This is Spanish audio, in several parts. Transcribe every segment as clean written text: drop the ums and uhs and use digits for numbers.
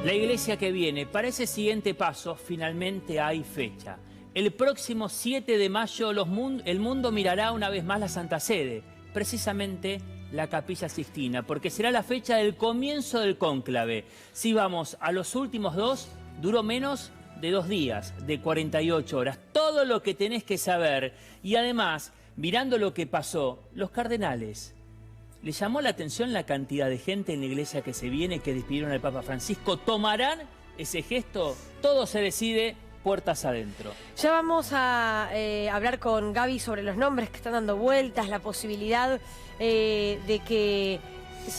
La iglesia que viene, para ese siguiente paso, finalmente hay fecha. El próximo 7 de mayo el mundo mirará una vez más la Santa Sede, precisamente la Capilla Sixtina, porque será la fecha del comienzo del cónclave. Si vamos a los últimos dos, duró menos de 2 días, de 48 horas. Todo lo que tenés que saber. Y además, mirando lo que pasó, los cardenales. ¿Les llamó la atención la cantidad de gente en la iglesia que se viene, que despidieron al Papa Francisco? ¿Tomarán ese gesto? Todo se decide puertas adentro. Ya vamos a hablar con Gaby sobre los nombres que están dando vueltas, la posibilidad de que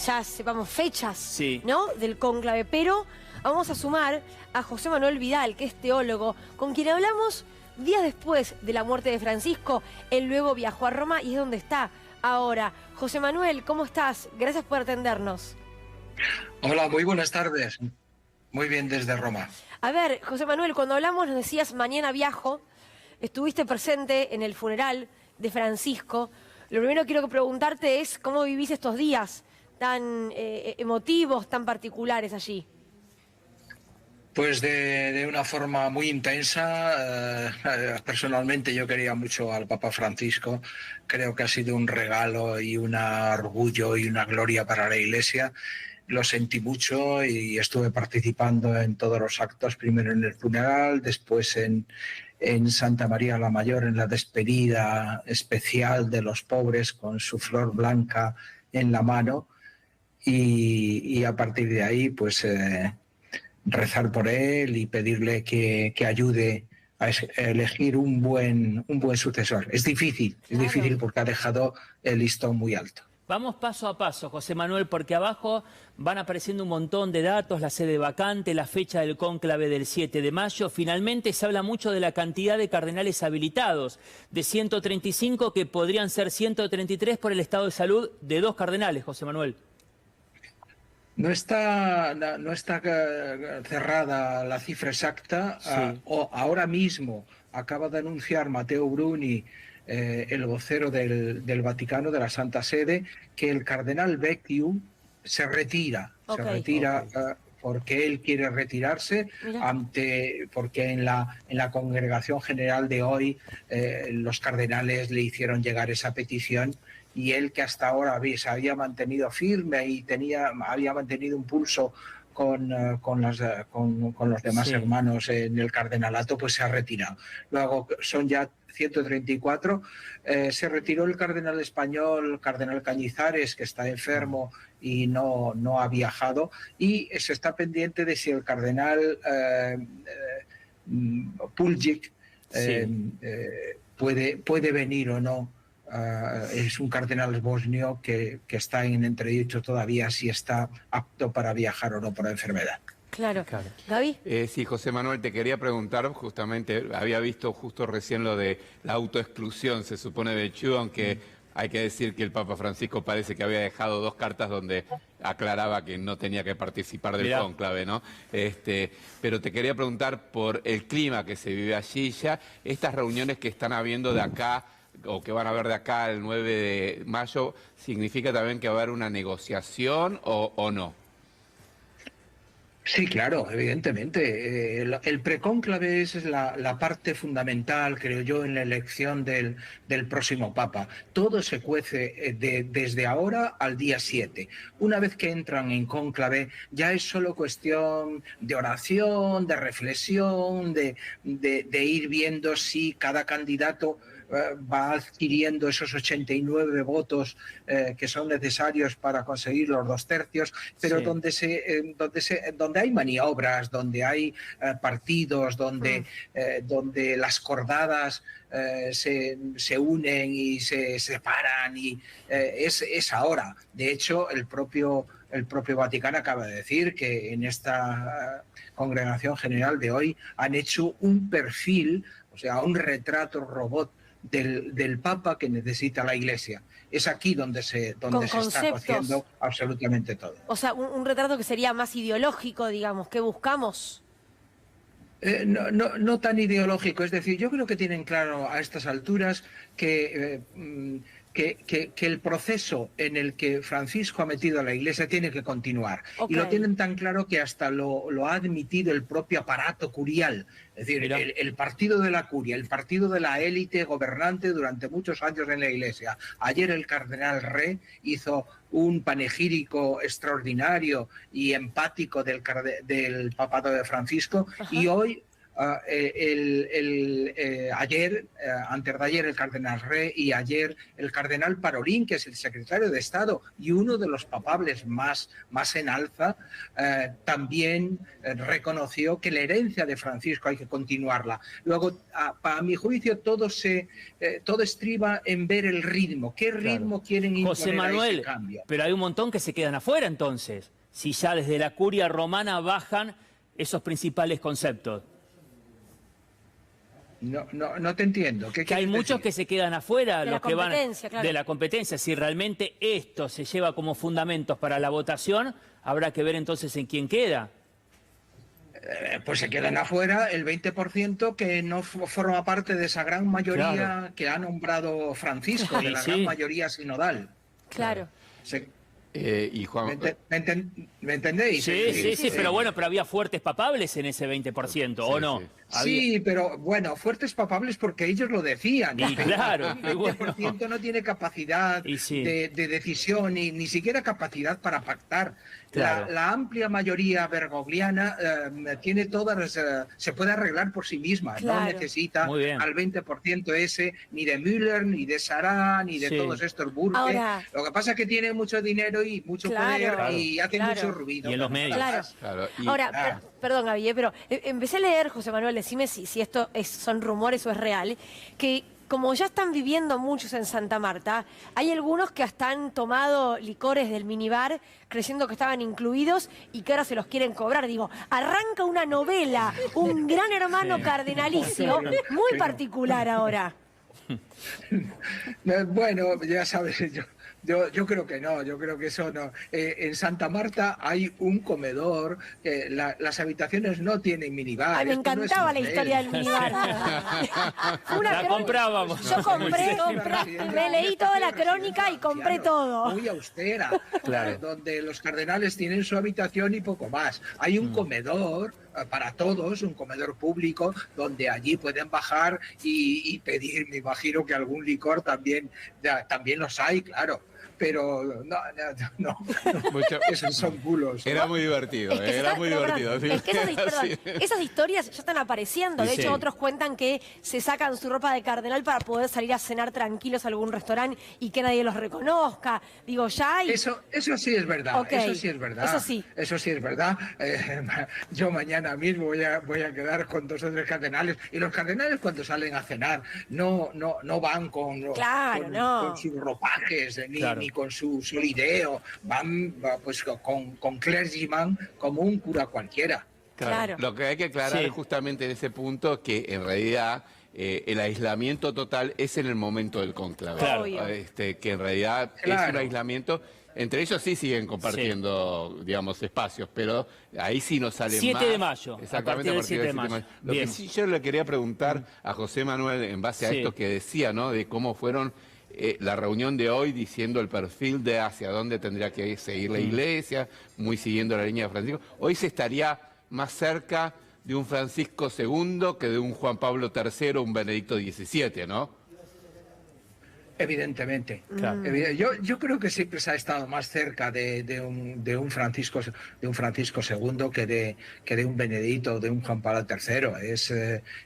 ya sepamos fechas, sí, ¿no?, del cónclave. Pero vamos a sumar a José Manuel Vidal, que es teólogo, con quien hablamos días después de la muerte de Francisco. Él luego viajó a Roma y es donde está ahora. José Manuel, ¿cómo estás? Gracias por atendernos. Hola, muy buenas tardes. Muy bien desde Roma. A ver, José Manuel, cuando hablamos nos decías mañana viajo, estuviste presente en el funeral de Francisco. Lo primero que quiero preguntarte es cómo vivís estos días tan emotivos, tan particulares allí. Pues de una forma muy intensa. Personalmente yo quería mucho al Papa Francisco. Creo que ha sido un regalo y un orgullo y una gloria para la Iglesia. Lo sentí mucho y estuve participando en todos los actos, primero en el funeral, después en Santa María la Mayor, en la despedida especial de los pobres con su flor blanca en la mano. Y a partir de ahí, pues rezar por él y pedirle que ayude a elegir un buen sucesor. Es difícil porque ha dejado el listón muy alto. Vamos paso a paso, José Manuel, porque abajo van apareciendo un montón de datos, la sede vacante, la fecha del cónclave del 7 de mayo. Finalmente se habla mucho de la cantidad de cardenales habilitados, de 135 que podrían ser 133 por el estado de salud de 2 cardenales, José Manuel. No está cerrada la cifra exacta. Sí. Ahora mismo acaba de anunciar Matteo Bruni, el vocero del Vaticano, de la Santa Sede, que el cardenal Becciu se retira. Okay. Se retira porque él quiere retirarse, porque en la congregación general de hoy los cardenales le hicieron llegar esa petición. Y él, que hasta ahora se había mantenido firme y había mantenido un pulso con los demás, sí, hermanos en el cardenalato, pues se ha retirado. Luego son ya 134. Se retiró el cardenal español, el cardenal Cañizares, que está enfermo y no ha viajado. Y se está pendiente de si el cardenal Puljic puede venir o no. Es un cardenal bosnio que está en entredicho todavía si está apto para viajar o no por la enfermedad. Claro. ¿Gaby? Sí, José Manuel, te quería preguntar, justamente, había visto justo recién lo de la autoexclusión, se supone, de Chu, aunque hay que decir que el Papa Francisco parece que había dejado 2 cartas donde aclaraba que no tenía que participar del cónclave, ¿no? Pero te quería preguntar por el clima que se vive allí ya, estas reuniones que están habiendo de acá, o que van a haber de acá el 9 de mayo, ¿significa también que va a haber una negociación o no? Sí, claro, evidentemente. El precónclave es la parte fundamental, creo yo, en la elección del próximo Papa. Todo se cuece desde ahora al día 7. Una vez que entran en cónclave, ya es solo cuestión de oración, de reflexión, de ir viendo si cada candidato va adquiriendo esos 89 votos que son necesarios para conseguir los 2 tercios, pero sí, donde hay maniobras, donde hay partidos, donde las cordadas se unen y se separan, y es ahora. De hecho, el propio Vaticano acaba de decir que en esta congregación general de hoy han hecho un perfil, o sea, un retrato robot del Papa que necesita la Iglesia. Es aquí donde se está haciendo absolutamente todo. O sea, un retrato que sería más ideológico, digamos, ¿qué buscamos? No tan ideológico. Es decir, yo creo que tienen claro a estas alturas que que el proceso en el que Francisco ha metido a la Iglesia tiene que continuar. Y lo tienen tan claro que hasta lo ha admitido el propio aparato curial. Es decir, el partido de la curia, el partido de la élite gobernante durante muchos años en la Iglesia. Ayer el cardenal Re hizo un panegírico extraordinario y empático del papado de Francisco. Ajá. Y hoy... antes de ayer el cardenal Re y ayer el cardenal Parolín, que es el secretario de Estado y uno de los papables más en alza, también reconoció que la herencia de Francisco hay que continuarla. Luego, para mi juicio, todo estriba en ver el ritmo. ¿Qué ritmo quieren imponer José Manuel, a ese cambio? Pero hay un montón que se quedan afuera entonces, si ya desde la curia romana bajan esos principales conceptos. No te entiendo. Que hay muchos que se quedan afuera, de los que van claro. de la competencia. Si realmente esto se lleva como fundamentos para la votación, habrá que ver entonces en quién queda. Pues se quedan afuera el 20% que no forma parte de esa gran mayoría que ha nombrado Francisco, de la gran mayoría sinodal. Claro. Y Juan... ¿Me entendéis? Sí, pero bueno, pero había fuertes papables en ese 20%, ¿o no? Sí, pero bueno, fuertes papables porque ellos lo decían. Y claro, el 20% no tiene capacidad de decisión, ni siquiera capacidad para pactar. Claro. La amplia mayoría bergogliana tiene todas, se puede arreglar por sí misma, claro. No necesita al 20% ese, ni de Müller, ni de Sará, ni de todos estos Burke. Ahora, lo que pasa es que tiene mucho dinero y mucho poder y hace mucho ruido. Y en los medios. Claro. Ahora, perdón, Gaby, pero empecé a leer, José Manuel, decime si esto son rumores o es real, que como ya están viviendo muchos en Santa Marta, hay algunos que hasta han tomado licores del minibar creyendo que estaban incluidos y que ahora se los quieren cobrar. Digo, arranca una novela, un gran hermano cardenalicio, muy particular ahora. Bueno, ya sabes, yo creo que no, yo creo que eso no. En Santa Marta hay un comedor, las habitaciones no tienen minibar. Ay, me encantaba la historia del minibar. La comprábamos. Yo compré, me leí toda la crónica y compré todo. Muy austera, donde los cardenales tienen su habitación y poco más. Hay un comedor para todos, un comedor público, donde allí pueden bajar y pedir, me imagino que algún licor también los hay, claro. Pero no. Esos son bulos. Era muy divertido, era muy divertido. Es que esas historias ya están apareciendo. De hecho, otros cuentan que se sacan su ropa de cardenal para poder salir a cenar tranquilos a algún restaurante y que nadie los reconozca. Digo, ya hay... Eso sí es verdad, eso sí es verdad. Eso sí es verdad. Yo mañana mismo voy a quedar con 2 o 3 cardenales. Y los cardenales cuando salen a cenar no van con sus ropajes, ni con su solideo, van pues con clergyman como un cura cualquiera. Claro. Lo que hay que aclarar justamente en ese punto que en realidad el aislamiento total es en el momento del cónclave. Claro. Que en realidad es un aislamiento. Entre ellos sí siguen compartiendo, digamos, espacios, pero ahí sí nos sale 7 de mayo. Exactamente, a partir del 7 de mayo. Lo que sí yo le quería preguntar a José Manuel en base a esto que decía, ¿no? De cómo fueron la reunión de hoy diciendo el perfil de hacia dónde tendría que seguir la Iglesia, muy siguiendo la línea de Francisco. Hoy se estaría más cerca de un Francisco II que de un Juan Pablo III o un Benedicto XVII, ¿no? Evidentemente. Claro. Yo creo que siempre se ha estado más cerca de un Francisco II que de un Benedicto o de un Juan Pablo III.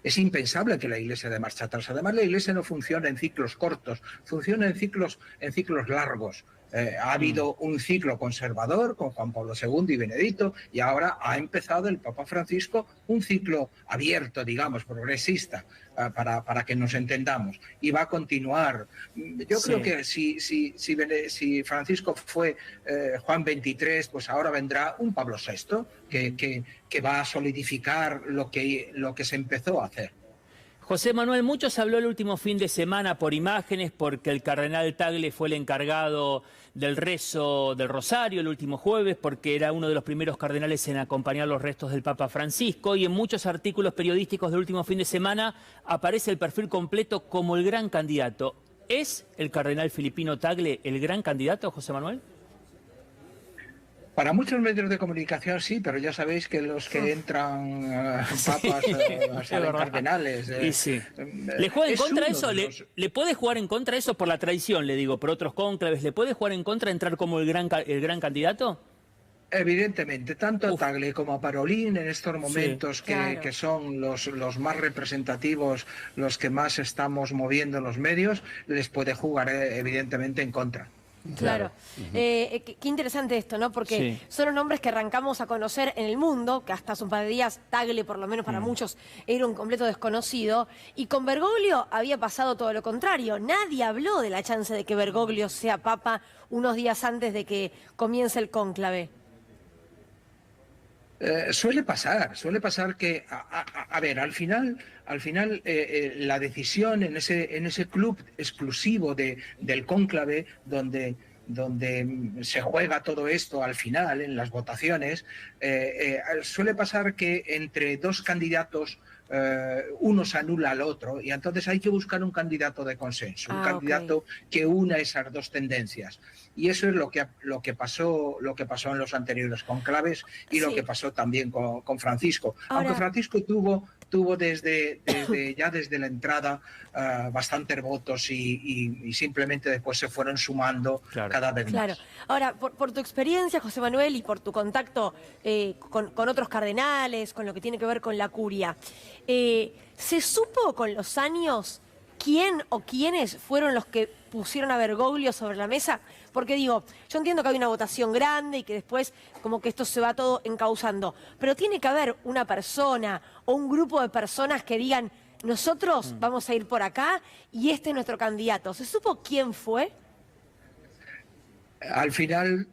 Es impensable que la Iglesia dé marcha atrás. Además, la Iglesia no funciona en ciclos cortos, funciona en ciclos largos. Ha habido un ciclo conservador con Juan Pablo II y Benedicto, y ahora ha empezado el Papa Francisco un ciclo abierto, digamos, progresista, para que nos entendamos, y va a continuar. Yo creo que si Francisco fue Juan XXIII, pues ahora vendrá un Pablo VI que va a solidificar lo que se empezó a hacer. José Manuel, mucho se habló el último fin de semana por imágenes porque el cardenal Tagle fue el encargado del rezo del Rosario el último jueves, porque era uno de los primeros cardenales en acompañar los restos del Papa Francisco, y en muchos artículos periodísticos del último fin de semana aparece el perfil completo como el gran candidato. ¿Es el cardenal filipino Tagle el gran candidato, José Manuel? Para muchos medios de comunicación sí, pero ya sabéis que los que entran papas salen cardenales. Y sí. ¿Le juega en contra eso? ¿Le puede jugar en contra eso por la tradición, le digo, por otros cónclaves? ¿Le puede jugar en contra entrar como el gran candidato? Evidentemente, tanto a Tagle como a Parolin en estos momentos sí, claro, que son los más representativos, los que más estamos moviendo en los medios, les puede jugar evidentemente en contra. Claro. Qué interesante esto, ¿no? Porque son los nombres que arrancamos a conocer en el mundo, que hasta hace un par de días Tagle, por lo menos para muchos, era un completo desconocido. Y con Bergoglio había pasado todo lo contrario. Nadie habló de la chance de que Bergoglio sea papa unos días antes de que comience el cónclave. Suele pasar que, a ver, al final la decisión en ese club exclusivo del cónclave donde se juega todo esto al final, en las votaciones, suele pasar que entre dos candidatos uno se anula al otro y entonces hay que buscar un candidato de consenso, un candidato que una esas dos tendencias. Y eso es lo que pasó en los anteriores conclaves y lo que pasó también con Francisco. Ahora, aunque Francisco tuvo desde la entrada bastantes votos y simplemente después se fueron sumando cada vez más. Ahora, por tu experiencia, José Manuel, y por tu contacto con otros cardenales, con lo que tiene que ver con la curia, ¿se supo con los años quién o quiénes fueron los que pusieron a Bergoglio sobre la mesa? Porque digo, yo entiendo que hay una votación grande y que después como que esto se va todo encauzando, pero tiene que haber una persona o un grupo de personas que digan, nosotros vamos a ir por acá y este es nuestro candidato. ¿Se supo quién fue? Al final,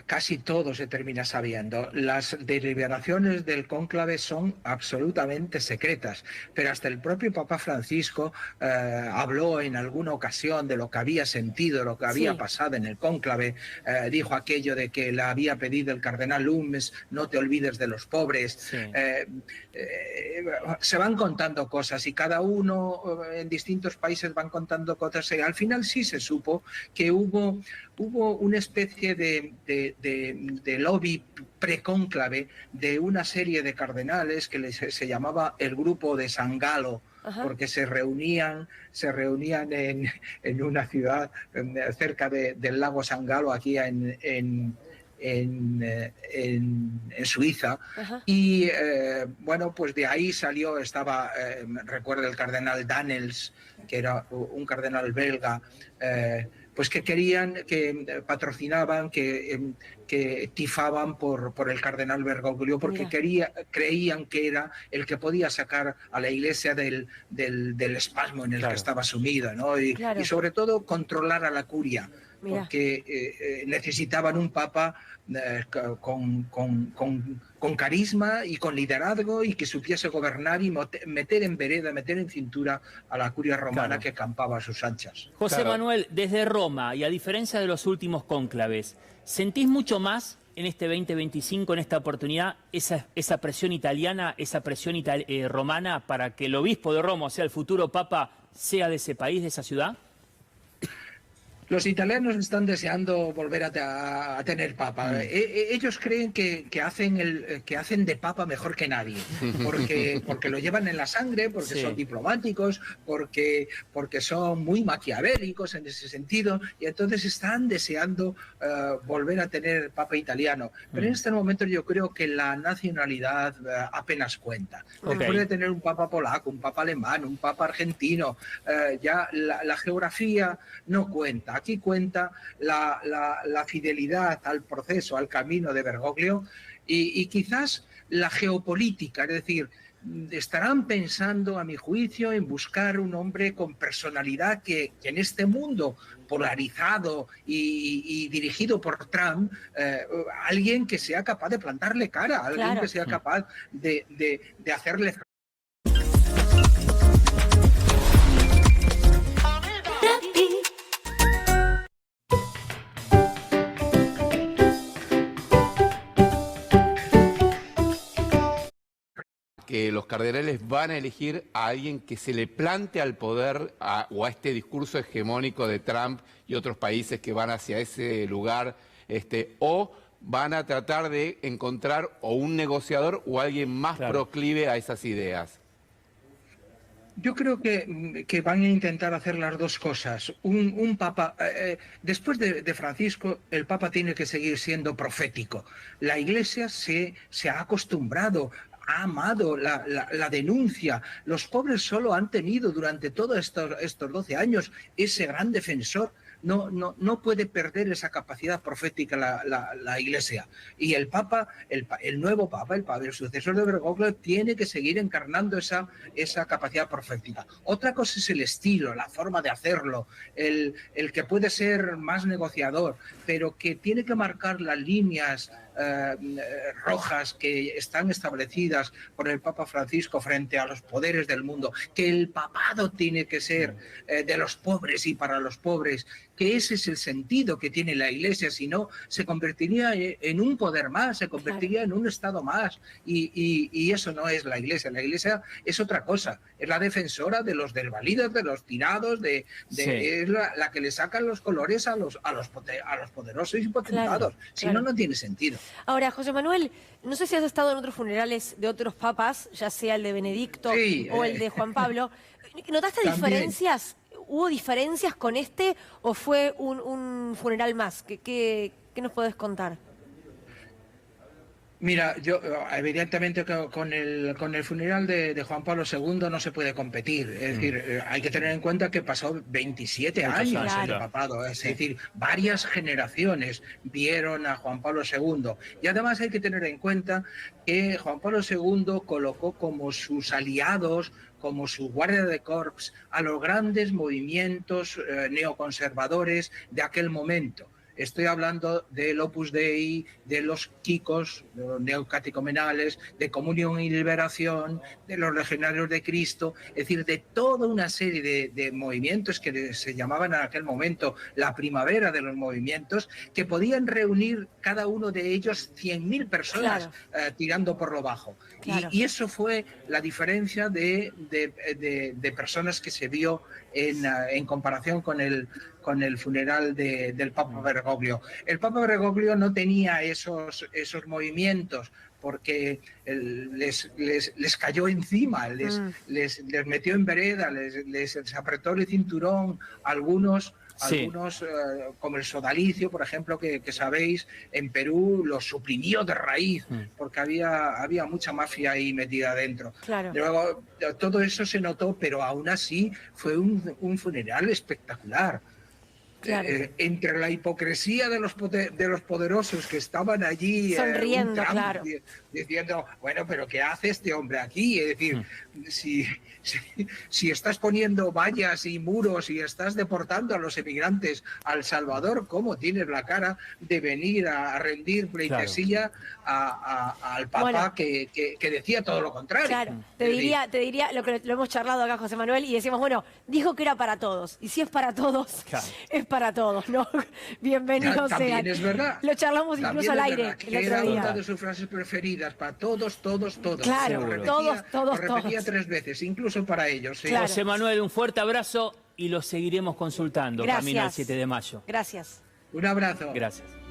casi todo se termina sabiendo. Las deliberaciones del cónclave son absolutamente secretas, pero hasta el propio Papa Francisco habló en alguna ocasión de lo que había sentido, lo que había pasado en el cónclave. Dijo aquello de que le había pedido el cardenal Lumes, no te olvides de los pobres. Se van contando cosas y cada uno en distintos países van contando cosas. Y al final sí se supo que hubo una especie de lobby precónclave de una serie de cardenales que se llamaba el grupo de San Galo, porque se reunían en una ciudad cerca del lago San Galo, aquí en Suiza, y bueno, pues de ahí salió, recuerdo el cardenal Danels, que era un cardenal belga, pues que patrocinaban, que tifaban por el cardenal Bergoglio, porque creían que era el que podía sacar a la Iglesia del espasmo en el que estaba sumida, ¿no? Y sobre todo controlar a la curia, porque necesitaban un papa con carisma y con liderazgo y que supiese gobernar y meter en vereda, meter en cintura a la curia romana que campaba a sus anchas. José Manuel, desde Roma y a diferencia de los últimos cónclaves, ¿sentís mucho más en este 2025, en esta oportunidad, esa presión italiana, esa presión romana para que el obispo de Roma, o sea, el futuro papa, sea de ese país, de esa ciudad? Los italianos están deseando volver a tener papa. Ellos creen que hacen de papa mejor que nadie, porque lo llevan en la sangre, porque son diplomáticos, porque son muy maquiavélicos en ese sentido, y entonces están deseando volver a tener papa italiano. Pero en este momento yo creo que la nacionalidad apenas cuenta. Después de tener un papa polaco, un papa alemán, un papa argentino, ya la geografía no cuenta. Aquí cuenta la fidelidad al proceso, al camino de Bergoglio y quizás la geopolítica, es decir, estarán pensando, a mi juicio, en buscar un hombre con personalidad que en este mundo polarizado y dirigido por Trump, alguien que sea capaz de plantarle cara, alguien que sea capaz de hacerle que los cardenales van a elegir a alguien que se le plante al poder o a este discurso hegemónico de Trump y otros países que van hacia ese lugar, o van a tratar de encontrar o un negociador o alguien más proclive a esas ideas? Yo creo que van a intentar hacer las dos cosas. Un papa, después de Francisco, el papa tiene que seguir siendo profético. La Iglesia se ha acostumbrado, ha amado la denuncia. Los pobres solo han tenido durante todos estos 12 años ese gran defensor. No puede perder esa capacidad profética la Iglesia. Y el Papa, el nuevo Papa, el sucesor de Bergoglio, tiene que seguir encarnando esa capacidad profética. Otra cosa es el estilo, la forma de hacerlo, el que puede ser más negociador, pero que tiene que marcar las líneas rojas que están establecidas por el Papa Francisco frente a los poderes del mundo, que el papado tiene que ser de los pobres y para los pobres, que ese es el sentido que tiene la Iglesia, si no se convertiría en un poder más, se convertiría en un Estado más, y eso no es la Iglesia es otra cosa, es la defensora de los desvalidos, de los tirados, es la que le sacan los colores a los poderosos y potentados, si no, no tiene sentido. Ahora, José Manuel, no sé si has estado en otros funerales de otros papas, ya sea el de Benedicto o el de Juan Pablo. ¿Notaste diferencias? ¿Hubo diferencias con este o fue un funeral más? ¿Qué nos podés contar? Mira, yo evidentemente con el funeral de Juan Pablo II no se puede competir. Es decir, hay que tener en cuenta que pasó 27 años el papado. Es decir, varias generaciones vieron a Juan Pablo II. Y además hay que tener en cuenta que Juan Pablo II colocó como sus aliados, como su guardia de corps, a los grandes movimientos neoconservadores de aquel momento. Estoy hablando del Opus Dei, de los Kikos, de los neocatecomenales, de Comunión y Liberación, de los Legionarios de Cristo, es decir, de toda una serie de movimientos que se llamaban en aquel momento la primavera de los movimientos, que podían reunir cada uno de ellos 100.000 personas tirando por lo bajo. Y eso fue la diferencia de personas que se vio en comparación con el funeral del Papa Bergoglio. El Papa Bergoglio no tenía esos movimientos porque les cayó encima, les metió en vereda, les apretó el cinturón, algunos como el sodalicio, por ejemplo, que sabéis, en Perú los suprimió de raíz, porque había mucha mafia ahí metida adentro. Luego, todo eso se notó, pero aún así fue un funeral espectacular. Entre la hipocresía de los poderosos que estaban allí sonriendo, diciendo, bueno, pero ¿qué hace este hombre aquí? Es decir, si estás poniendo vallas y muros y estás deportando a los emigrantes a El Salvador, ¿cómo tienes la cara de venir a rendir pleitesía al Papa que decía todo lo contrario? Te diría lo que lo hemos charlado acá, José Manuel, y decimos, bueno, dijo que era para todos, y si es para todos, es para todos, ¿no? Bienvenidos también es verdad. Lo charlamos incluso al aire el otro día. Una de sus frases preferidas, para todos. Claro, lo repetía 3 veces, incluso para ellos. José Manuel, un fuerte abrazo y lo seguiremos consultando camino al 7 de mayo. Gracias. Un abrazo. Gracias.